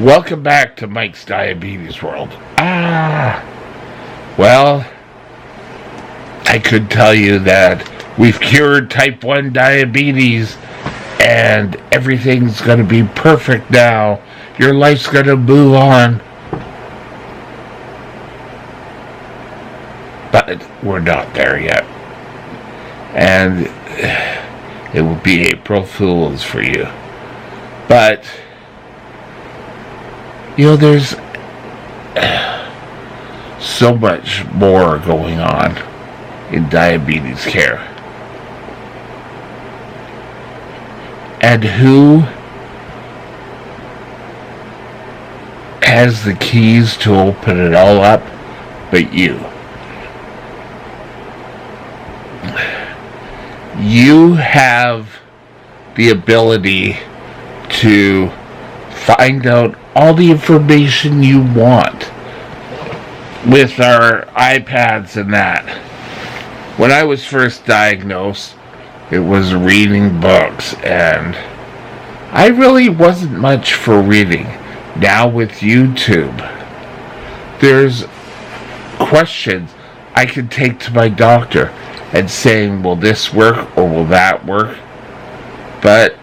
Welcome back to Mike's Diabetes World. Well, I could tell you that we've cured type 1 diabetes and everything's going to be perfect now. Your life's going to move on. But we're not there yet. And it will be April Fool's for you. But there's so much more going on in diabetes care. And who has the keys to open it all up but you? You have the ability to find out all the information you want with our iPads and that. When I was first diagnosed, it was reading books, and I really wasn't much for reading. Now with YouTube, there's questions I can take to my doctor and saying, will this work or will that work? But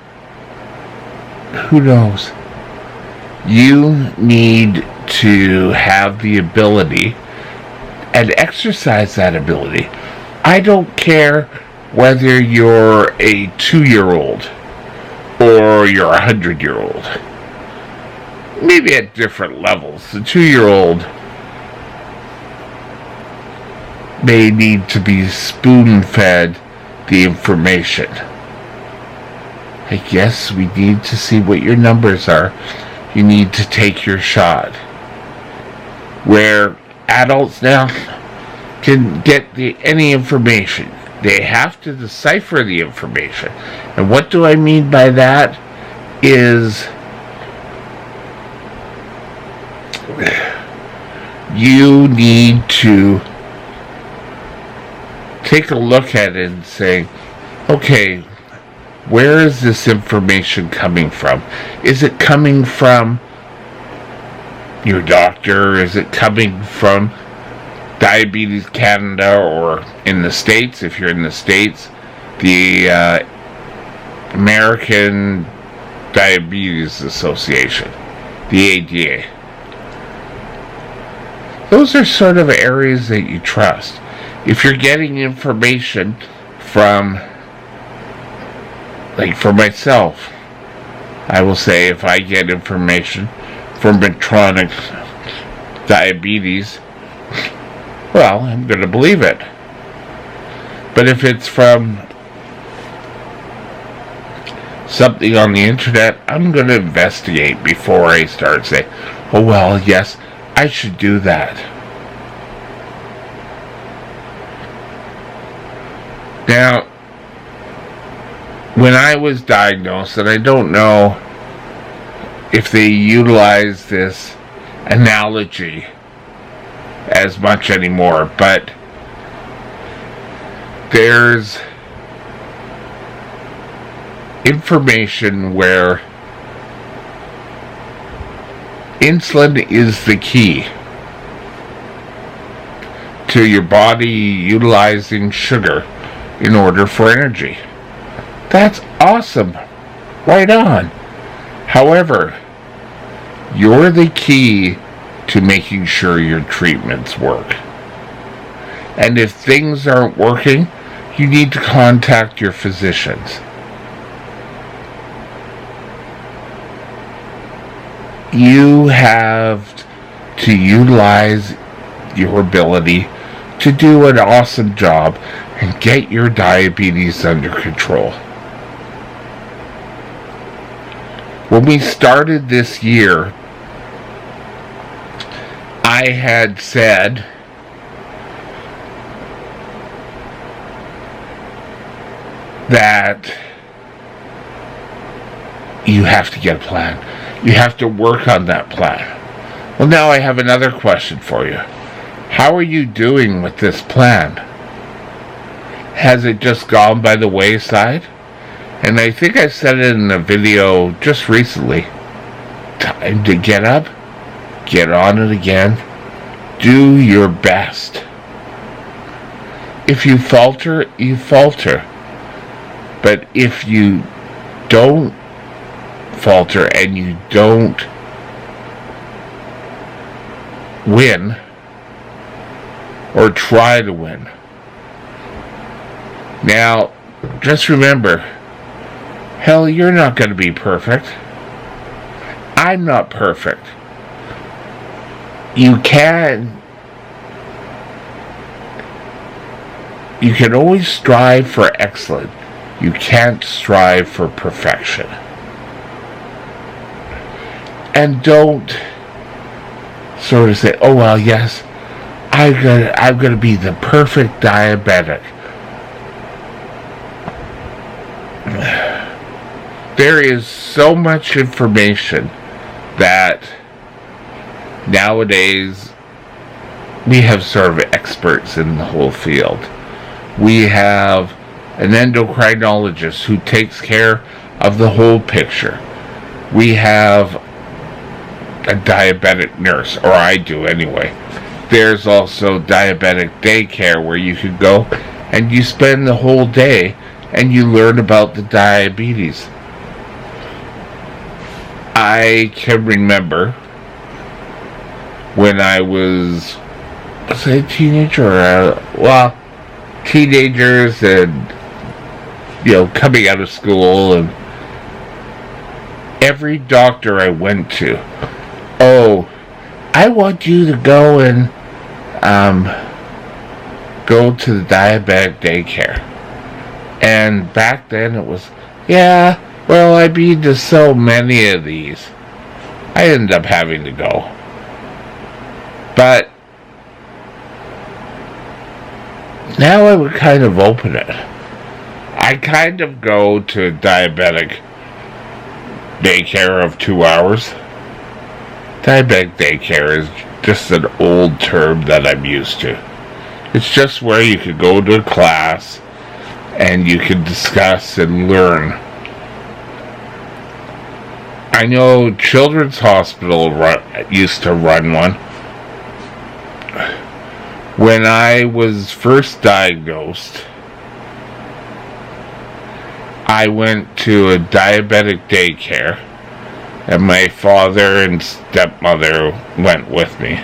who knows? You need to have the ability and exercise that ability. I don't care whether you're a 2-year-old or you're a 100-year-old. Maybe at different levels. The 2-year-old may need to be spoon-fed the information. I guess we need to see what your numbers are. You need to take your shot. Where adults now can get any information, they have to decipher the information. And what do I mean by that is you need to take a look at it and say, okay, where is this information coming from? Is it coming from your doctor? Is it coming from Diabetes Canada, or in the States, if you're in the States, the American Diabetes Association, the ADA? Those are sort of areas that you trust. If you're getting information from, like for myself, I will say if I get information from Medtronic Diabetes, well, I'm going to believe it. But if it's from something on the internet, I'm going to investigate before I start saying, oh well, yes, I should do that. Now, when I was diagnosed, and I don't know if they utilize this analogy as much anymore, but there's information where insulin is the key to your body utilizing sugar in order for energy. That's awesome. Right on. However, you're the key to making sure your treatments work. And if things aren't working, you need to contact your physicians. You have to utilize your ability to do an awesome job and get your diabetes under control. When we started this year, I had said that you have to get a plan. You have to work on that plan. Well, now I have another question for you. How are you doing with this plan? Has it just gone by the wayside? And I think I said it in a video just recently time to get up, get on it again, do your best. If you falter, you falter. But if you don't falter and you don't win, or try to win. Now, just remember, hell, you're not going to be perfect. I'm not perfect. You can always strive for excellence. You can't strive for perfection. And don't sort of say, oh, well, yes, I'm gonna be the perfect diabetic. There is so much information that nowadays we have sort of experts in the whole field. We have an endocrinologist who takes care of the whole picture. We have a diabetic nurse, or I do anyway. There's also diabetic daycare where you can go and you spend the whole day and you learn about the diabetes. I can remember when I was a teenager, teenagers and, coming out of school, and every doctor I went to, oh, I want you to go and go to the diabetic daycare. And back then it was, yeah, well, I've been to so many of these. I ended up having to go. But now I would kind of open it. I kind of go to a diabetic daycare of 2 hours. Diabetic daycare is just an old term that I'm used to. It's just where you could go to a class and you can discuss and learn. I know Children's Hospital used to run one. When I was first diagnosed, I went to a diabetic daycare, and my father and stepmother went with me.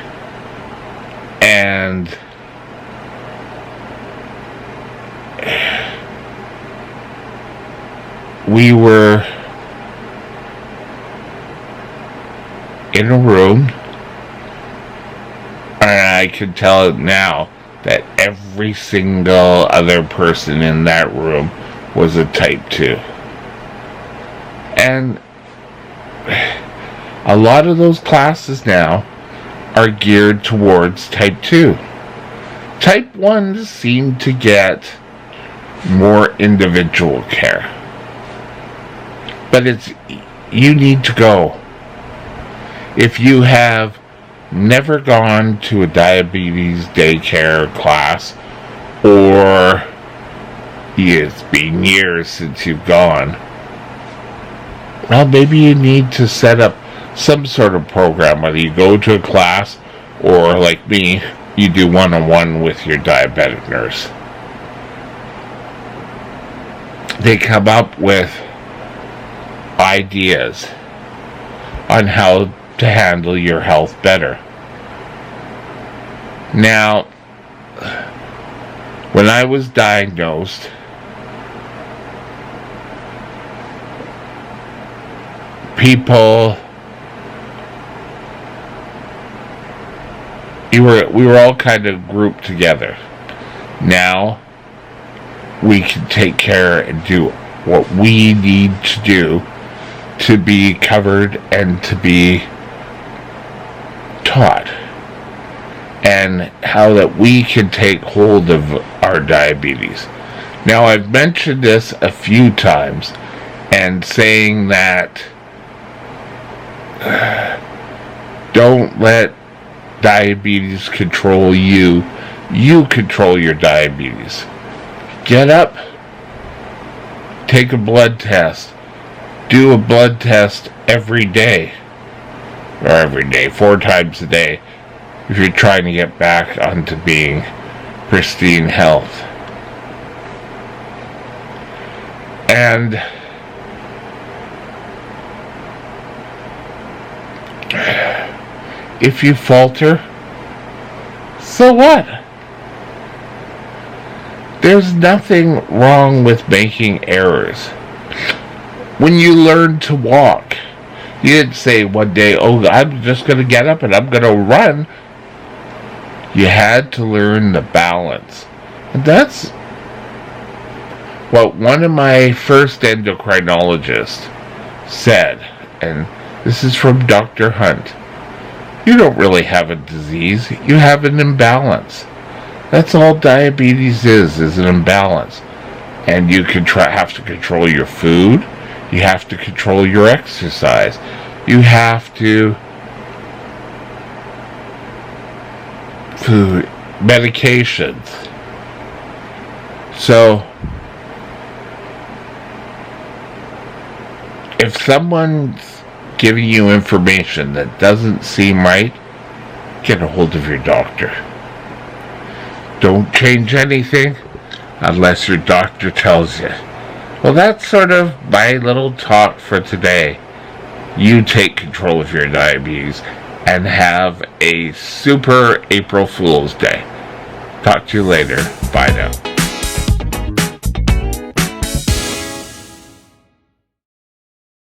And we were in a room, and I can tell now that every single other person in that room was a type 2. And a lot of those classes now are geared towards type 2. Type 1s seem to get more individual care. But you need to go. If you have never gone to a diabetes daycare class, or it's been years since you've gone, well, maybe you need to set up some sort of program, whether you go to a class or, like me, you do one-on-one with your diabetic nurse. They come up with ideas on how to handle your health better. Now, when I was diagnosed, we were all kind of grouped together. Now, we can take care and do what we need to do to be covered and to be taught, and how that we can take hold of our diabetes. Now, I've mentioned this a few times, and saying that don't let diabetes control you. You control your diabetes. Get up, take a blood test. Do a blood test every day. or every day, 4 times a day, if you're trying to get back onto being pristine health. And if you falter, so what? There's nothing wrong with making errors. When you learn to walk, you didn't say one day, oh, I'm just going to get up and I'm going to run. You had to learn the balance. And that's what one of my first endocrinologists said. And this is from Dr. Hunt. You don't really have a disease. You have an imbalance. That's all diabetes is an imbalance. And you have to control your food. You have to control your exercise. You have to food, medications. So if someone's giving you information that doesn't seem right, get a hold of your doctor. Don't change anything unless your doctor tells you. Well, that's sort of my little talk for today. You take control of your diabetes and have a super April Fool's Day. Talk to you later. Bye now.